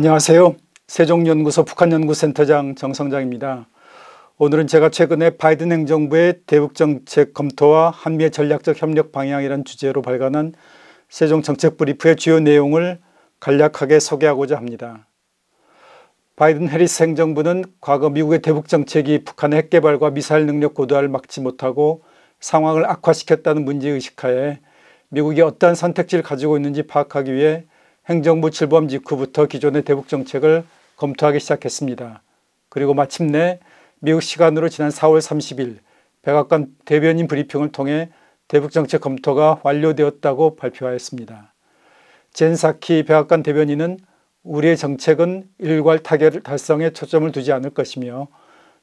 안녕하세요. 세종연구소 북한연구센터장 정성장입니다. 오늘은 제가 최근에 바이든 행정부의 대북정책 검토와 한미의 전략적 협력 방향이라는 주제로 발간한 세종정책브리프의 주요 내용을 간략하게 소개하고자 합니다. 바이든 해리스 행정부는 과거 미국의 대북정책이 북한의 핵개발과 미사일 능력 고도화를 막지 못하고 상황을 악화시켰다는 문제의식하에 미국이 어떠한 선택지를 가지고 있는지 파악하기 위해 행정부 출범 직후부터 기존의 대북정책을 검토하기 시작했습니다. 그리고 마침내 미국 시간으로 지난 4월 30일 백악관 대변인 브리핑을 통해 대북정책 검토가 완료되었다고 발표하였습니다. 젠 사키 백악관 대변인은 우리의 정책은 일괄 타결 달성에 초점을 두지 않을 것이며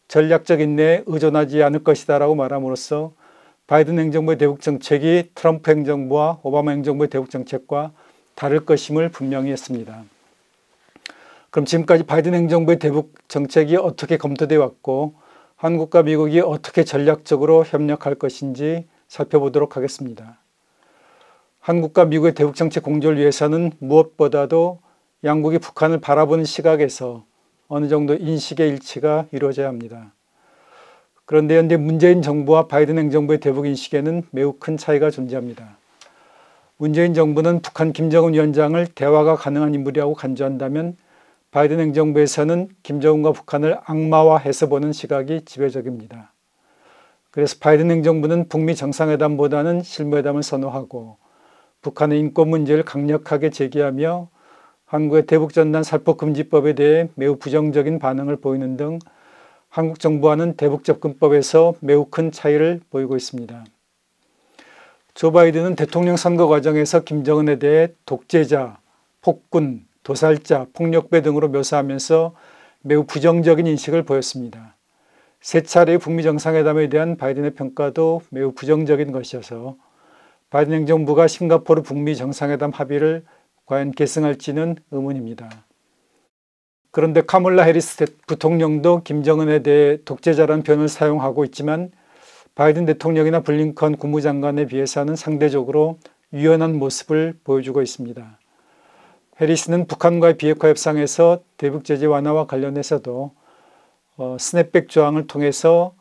전략적 인내에 의존하지 않을 것이다 라고 말함으로써 바이든 행정부의 대북정책이 트럼프 행정부와 오바마 행정부의 대북정책과 다를 것임을 분명히 했습니다. 그럼 지금까지 바이든 행정부의 대북정책이 어떻게 검토되어 왔고 한국과 미국이 어떻게 전략적으로 협력할 것인지 살펴보도록 하겠습니다. 한국과 미국의 대북정책 공조를 위해서는 무엇보다도 양국이 북한을 바라보는 시각에서 어느 정도 인식의 일치가 이루어져야 합니다. 그런데 현재 문재인 정부와 바이든 행정부의 대북 인식에는 매우 큰 차이가 존재합니다. 문재인 정부는 북한 김정은 위원장을 대화가 가능한 인물이라고 간주한다면 바이든 행정부에서는 김정은과 북한을 악마화해서 보는 시각이 지배적입니다. 그래서 바이든 행정부는 북미 정상회담보다는 실무회담을 선호하고 북한의 인권 문제를 강력하게 제기하며 한국의 대북전단 살포금지법에 대해 매우 부정적인 반응을 보이는 등 한국 정부와는 대북접근법에서 매우 큰 차이를 보이고 있습니다. 조 바이든은 대통령 선거 과정에서 김정은에 대해 독재자, 폭군, 도살자, 폭력배 등으로 묘사하면서 매우 부정적인 인식을 보였습니다. 세 차례의 북미 정상회담에 대한 바이든의 평가도 매우 부정적인 것이어서 바이든 행정부가 싱가포르 북미 정상회담 합의를 과연 계승할지는 의문입니다. 그런데 카멀라 해리스 부통령도 김정은에 대해 독재자라는 표현을 사용하고 있지만 바이든 대통령이나 블링컨 국무장관에 비해서는 상대적으로 유연한 모습을 보여주고 있습니다. 해리스는 북한과의 비핵화 협상에서 대북 제재 완화와 관련해서도 스냅백 조항을 통해서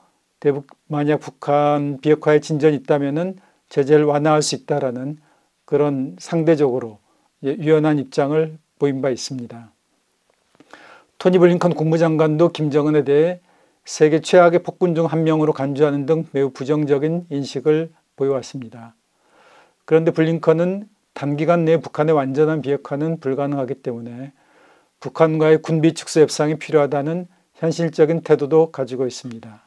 만약 북한 비핵화에 진전이 있다면 제재를 완화할 수 있다라는 그런 상대적으로 유연한 입장을 보인 바 있습니다. 토니 블링컨 국무장관도 김정은에 대해 세계 최악의 폭군 중 한 명으로 간주하는 등 매우 부정적인 인식을 보여왔습니다. 그런데 블링컨은 단기간 내에 북한의 완전한 비핵화는 불가능하기 때문에 북한과의 군비 축소 협상이 필요하다는 현실적인 태도도 가지고 있습니다.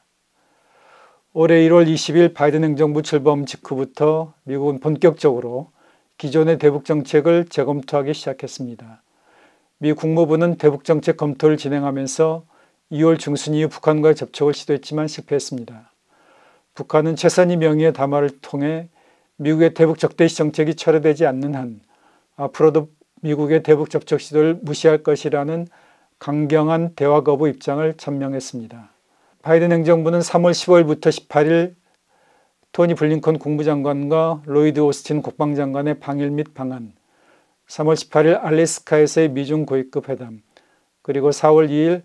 올해 1월 20일 바이든 행정부 출범 직후부터 미국은 본격적으로 기존의 대북정책을 재검토하기 시작했습니다. 미 국무부는 대북정책 검토를 진행하면서 2월 중순 이후 북한과의 접촉을 시도했지만 실패했습니다. 북한은 최선희 명의의 담화를 통해 미국의 대북 적대시 정책이 철회되지 않는 한 앞으로도 미국의 대북 접촉 시도를 무시할 것이라는 강경한 대화 거부 입장을 천명했습니다. 바이든 행정부는 3월 15일부터 18일 토니 블링컨 국무장관과 로이드 오스틴 국방장관의 방일 및 방한, 3월 18일 알래스카에서의 미중 고위급 회담, 그리고 4월 2일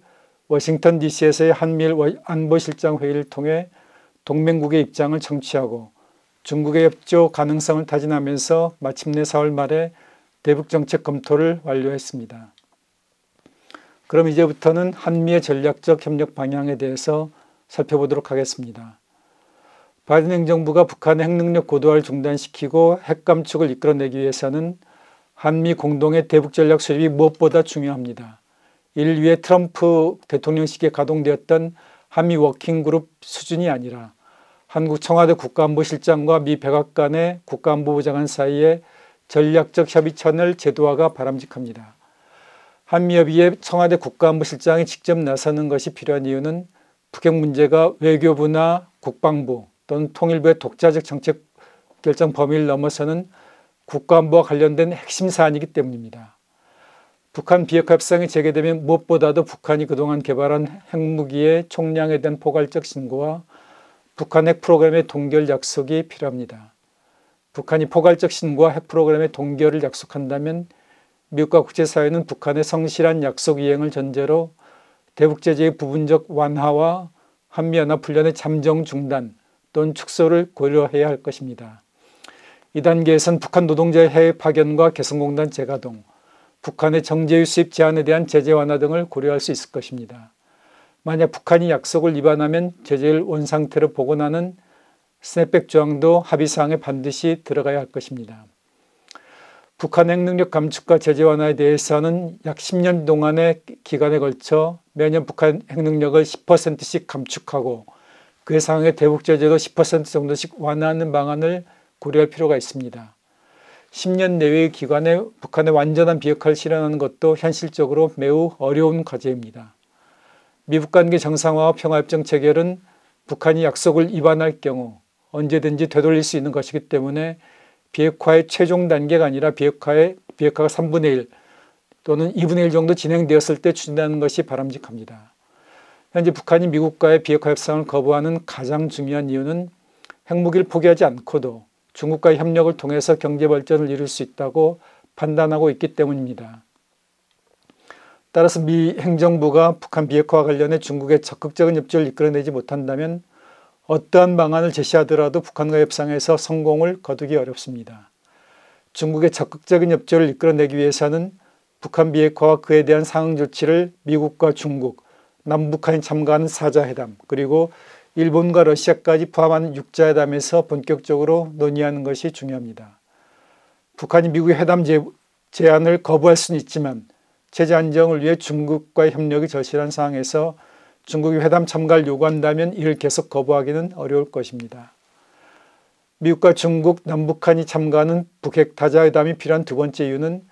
워싱턴 DC에서의 한미일 안보실장 회의를 통해 동맹국의 입장을 청취하고 중국의 협조 가능성을 타진하면서 마침내 4월 말에 대북정책 검토를 완료했습니다. 그럼 이제부터는 한미의 전략적 협력 방향에 대해서 살펴보도록 하겠습니다. 바이든 행정부가 북한의 핵능력 고도화를 중단시키고 핵 감축을 이끌어내기 위해서는 한미 공동의 대북전략 수립이 무엇보다 중요합니다. 이를 위해 트럼프 대통령 시기에 가동되었던 한미 워킹그룹 수준이 아니라 한국 청와대 국가안보실장과 미 백악관의 국가안보부 장관 사이의 전략적 협의체를 제도화가 바람직합니다. 한미협의에 청와대 국가안보실장이 직접 나서는 것이 필요한 이유는 북핵 문제가 외교부나 국방부 또는 통일부의 독자적 정책 결정 범위를 넘어서는 국가안보와 관련된 핵심 사안이기 때문입니다. 북한 비핵화 협상이 재개되면 무엇보다도 북한이 그동안 개발한 핵무기의 총량에 대한 포괄적 신고와 북한 핵 프로그램의 동결 약속이 필요합니다. 북한이 포괄적 신고와 핵 프로그램의 동결을 약속한다면 미국과 국제사회는 북한의 성실한 약속 이행을 전제로 대북 제재의 부분적 완화와 한미연합훈련의 잠정 중단 또는 축소를 고려해야 할 것입니다. 이 단계에선 북한 노동자의 해외 파견과 개성공단 재가동, 북한의 정제유 수입 제한에 대한 제재 완화 등을 고려할 수 있을 것입니다. 만약 북한이 약속을 위반하면 제재를 원상태로 복원하는 스냅백 조항도 합의사항에 반드시 들어가야 할 것입니다. 북한 핵능력 감축과 제재 완화에 대해서는 약 10년 동안의 기간에 걸쳐 매년 북한 핵능력을 10%씩 감축하고 그에 상응해 대북 제재도 10% 정도씩 완화하는 방안을 고려할 필요가 있습니다. 10년 내외의 기간에 북한의 완전한 비핵화를 실현하는 것도 현실적으로 매우 어려운 과제입니다. 미북 관계 정상화와 평화협정 체결은 북한이 약속을 위반할 경우 언제든지 되돌릴 수 있는 것이기 때문에 비핵화의 최종 단계가 아니라 비핵화가 3분의 1 또는 2분의 1 정도 진행되었을 때 추진하는 것이 바람직합니다. 현재 북한이 미국과의 비핵화 협상을 거부하는 가장 중요한 이유는 핵무기를 포기하지 않고도 중국과의 협력을 통해서 경제 발전을 이룰 수 있다고 판단하고 있기 때문입니다. 따라서 미 행정부가 북한 비핵화와 관련해 중국의 적극적인 협조를 이끌어내지 못한다면 어떠한 방안을 제시하더라도 북한과 협상에서 성공을 거두기 어렵습니다. 중국의 적극적인 협조를 이끌어내기 위해서는 북한 비핵화와 그에 대한 상응 조치를 미국과 중국, 남북한이 참가하는 4자 회담, 그리고 일본과 러시아까지 포함하는 6자 회담에서 본격적으로 논의하는 것이 중요합니다. 북한이 미국의 회담 제안을 거부할 수는 있지만 체제 안정을 위해 중국과의 협력이 절실한 상황에서 중국이 회담 참가를 요구한다면 이를 계속 거부하기는 어려울 것입니다. 미국과 중국, 남북한이 참가하는 북핵 다자회담이 필요한 두 번째 이유는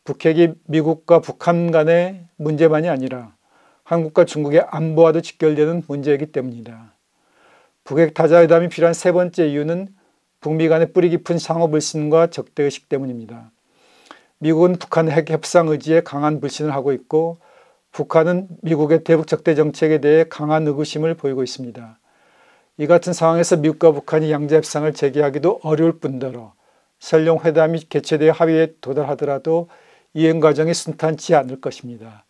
북핵이 미국과 북한 간의 문제만이 아니라 한국과 중국의 안보와도 직결되는 문제이기 때문이다. 북핵 다자회담이 필요한 세 번째 이유는 북미 간의 뿌리 깊은 상호불신과 적대의식 때문입니다. 미국은 북한 핵 협상 의지에 강한 불신을 하고 있고 북한은 미국의 대북 적대 정책에 대해 강한 의구심을 보이고 있습니다. 이 같은 상황에서 미국과 북한이 양자 협상을 재개하기도 어려울 뿐더러 설령 회담이 개최되어 합의에 도달하더라도 이행 과정이 순탄치 않을 것입니다.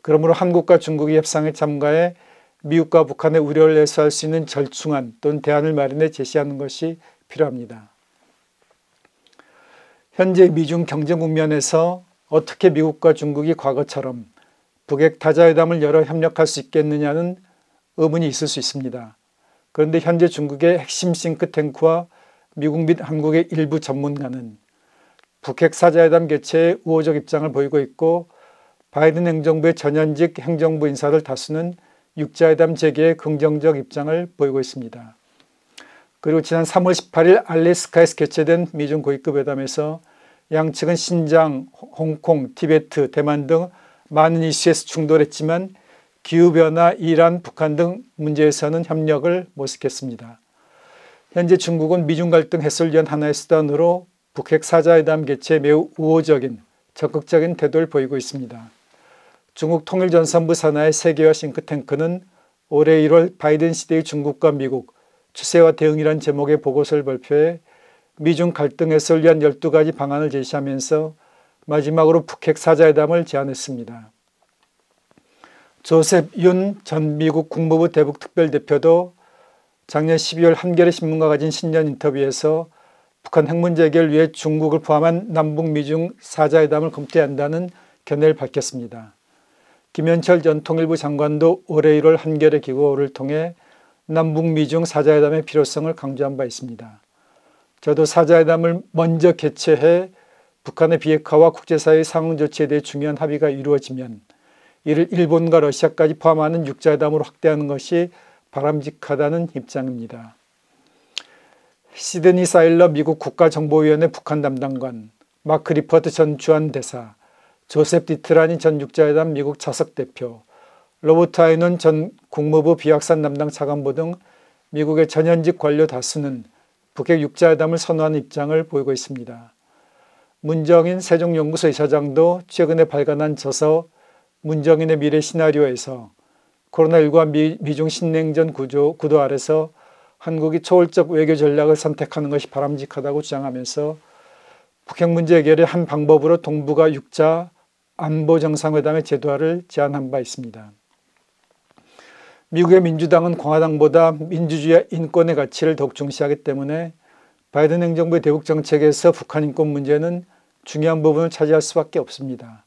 그러므로 한국과 중국이 협상에 참가해 미국과 북한의 우려를 해소할 수 있는 절충안 또는 대안을 마련해 제시하는 것이 필요합니다. 현재 미중 경제 국면에서 어떻게 미국과 중국이 과거처럼 북핵 다자회담을 열어 협력할 수 있겠느냐는 의문이 있을 수 있습니다. 그런데 현재 중국의 핵심 싱크탱크와 미국 및 한국의 일부 전문가는 북핵 4자회담 개최에 우호적 입장을 보이고 있고 바이든 행정부의 전현직 행정부 인사들 다수는 6자회담 재개에 긍정적 입장을 보이고 있습니다. 그리고 지난 3월 18일 알래스카에서 개최된 미중 고위급 회담에서 양측은 신장, 홍콩, 티베트, 대만 등 많은 이슈에서 충돌했지만 기후변화, 이란, 북한 등 문제에서는 협력을 모색했습니다. 현재 중국은 미중 갈등 해소를 위한 하나의 수단으로 북핵 4자회담 개최에 매우 우호적인 적극적인 태도를 보이고 있습니다. 중국 통일전선부 산하의 세계화 싱크탱크는 올해 1월 바이든 시대의 중국과 미국 추세와 대응이란 제목의 보고서를 발표해 미중 갈등 해소를 위한 12가지 방안을 제시하면서 마지막으로 북핵 4자회담을 제안했습니다. 조셉 윤 전 미국 국무부 대북 특별대표도 작년 12월 한겨레 신문과 가진 신년 인터뷰에서 북한 핵 문제 해결을 위해 중국을 포함한 남북 미중 4자회담을 검토해야 한다는 견해를 밝혔습니다. 김현철 전 통일부 장관도 올해 1월 한겨레 기고를 통해 남북 미중 4자회담의 필요성을 강조한 바 있습니다. 저도 4자회담을 먼저 개최해 북한의 비핵화와 국제사회의 상응 조치에 대해 중요한 합의가 이루어지면 이를 일본과 러시아까지 포함하는 6자회담으로 확대하는 것이 바람직하다는 입장입니다. 시드니 사일러 미국 국가정보위원회 북한 담당관, 마크 리퍼트 전 주한 대사, 조셉 디트라니 전 6자회담 미국 차석 대표, 로버트 아이논 전 국무부 비확산 담당 차관보 등 미국의 전현직 관료 다수는 북핵 6자회담을 선호하는 입장을 보이고 있습니다. 문정인 세종연구소 이사장도 최근에 발간한 저서 문정인의 미래 시나리오에서 코로나19와 미중 신냉전 구도 아래서 한국이 초월적 외교 전략을 선택하는 것이 바람직하다고 주장하면서 북핵 문제 해결의 한 방법으로 동북아 6자 안보 정상회담의 제도화를 제안한 바 있습니다. 미국의 민주당은 공화당보다 민주주의와 인권의 가치를 더욱 중시하기 때문에 바이든 행정부의 대북 정책에서 북한 인권 문제는 중요한 부분을 차지할 수밖에 없습니다.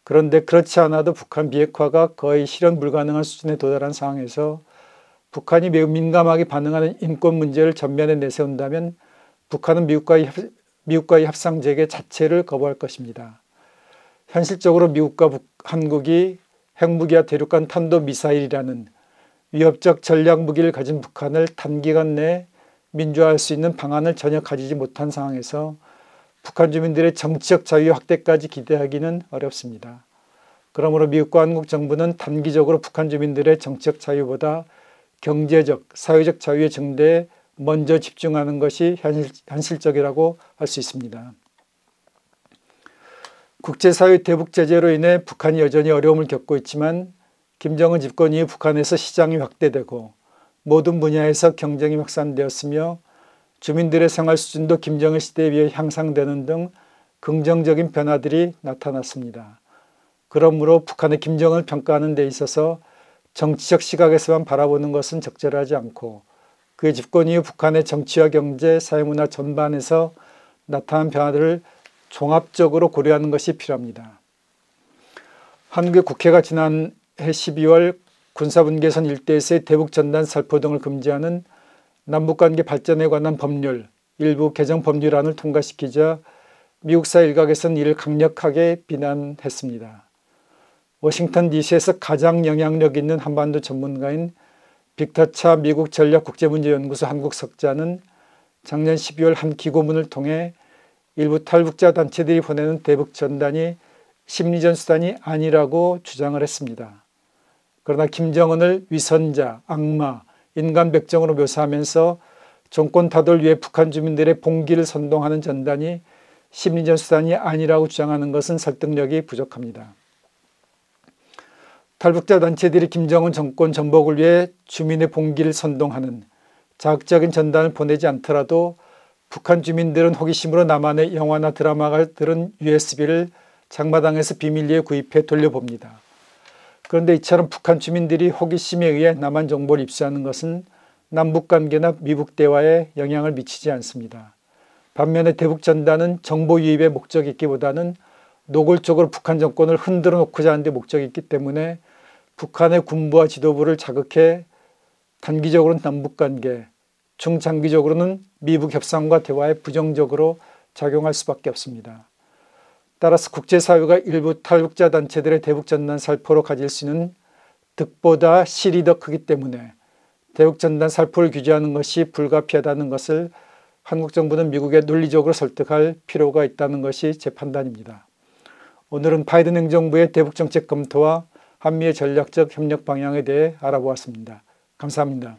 그런데 그렇지 않아도 북한 비핵화가 거의 실현 불가능한 수준에 도달한 상황에서 북한이 매우 민감하게 반응하는 인권 문제를 전면에 내세운다면 북한은 미국과의 협상 재개 자체를 거부할 것입니다. 현실적으로 미국과 한국이 핵무기와 대륙간 탄도미사일이라는 위협적 전략 무기를 가진 북한을 단기간 내에 민주화할 수 있는 방안을 전혀 가지지 못한 상황에서 북한 주민들의 정치적 자유 확대까지 기대하기는 어렵습니다. 그러므로 미국과 한국 정부는 단기적으로 북한 주민들의 정치적 자유보다 경제적, 사회적 자유의 증대에 먼저 집중하는 것이 현실적이라고 할 수 있습니다. 국제사회 대북 제재로 인해 북한이 여전히 어려움을 겪고 있지만 김정은 집권 이후 북한에서 시장이 확대되고 모든 분야에서 경쟁이 확산되었으며 주민들의 생활 수준도 김정일 시대에 비해 향상되는 등 긍정적인 변화들이 나타났습니다. 그러므로 북한의 김정은을 평가하는 데 있어서 정치적 시각에서만 바라보는 것은 적절하지 않고 그의 집권 이후 북한의 정치와 경제, 사회문화 전반에서 나타난 변화들을 종합적으로 고려하는 것이 필요합니다. 한국의 국회가 지난해 12월 군사분계선 일대에서의 대북전단 살포 등을 금지하는 남북관계 발전에 관한 법률, 일부 개정 법률안을 통과시키자 미국사 일각에서는 이를 강력하게 비난했습니다. 워싱턴 DC에서 가장 영향력 있는 한반도 전문가인 빅터차 미국 전략국제문제연구소 한국석자는 작년 12월 한 기고문을 통해 일부 탈북자 단체들이 보내는 대북전단이 심리전 수단이 아니라고 주장을 했습니다. 그러나 김정은을 위선자, 악마, 인간 백정으로 묘사하면서 정권 타도를 위해 북한 주민들의 봉기를 선동하는 전단이 심리전 수단이 아니라고 주장하는 것은 설득력이 부족합니다. 탈북자 단체들이 김정은 정권 전복을 위해 주민의 봉기를 선동하는 자극적인 전단을 보내지 않더라도 북한 주민들은 호기심으로 남한의 영화나 드라마가 들은 USB를 장마당에서 비밀리에 구입해 돌려봅니다. 그런데 이처럼 북한 주민들이 호기심에 의해 남한 정보를 입수하는 것은 남북관계나 미북 대화에 영향을 미치지 않습니다. 반면에 대북전단은 정보 유입의 목적이 있기보다는 노골적으로 북한 정권을 흔들어 놓고자 하는 데 목적이 있기 때문에 북한의 군부와 지도부를 자극해 단기적으로는 남북관계, 중장기적으로는 미북 협상과 대화에 부정적으로 작용할 수밖에 없습니다. 따라서 국제사회가 일부 탈북자 단체들의 대북전단 살포로 가질 수 있는 득보다 실이 더 크기 때문에 대북전단 살포를 규제하는 것이 불가피하다는 것을 한국 정부는 미국에 논리적으로 설득할 필요가 있다는 것이 제 판단입니다. 오늘은 바이든 행정부의 대북정책 검토와 한미의 전략적 협력 방향에 대해 알아보았습니다. 감사합니다.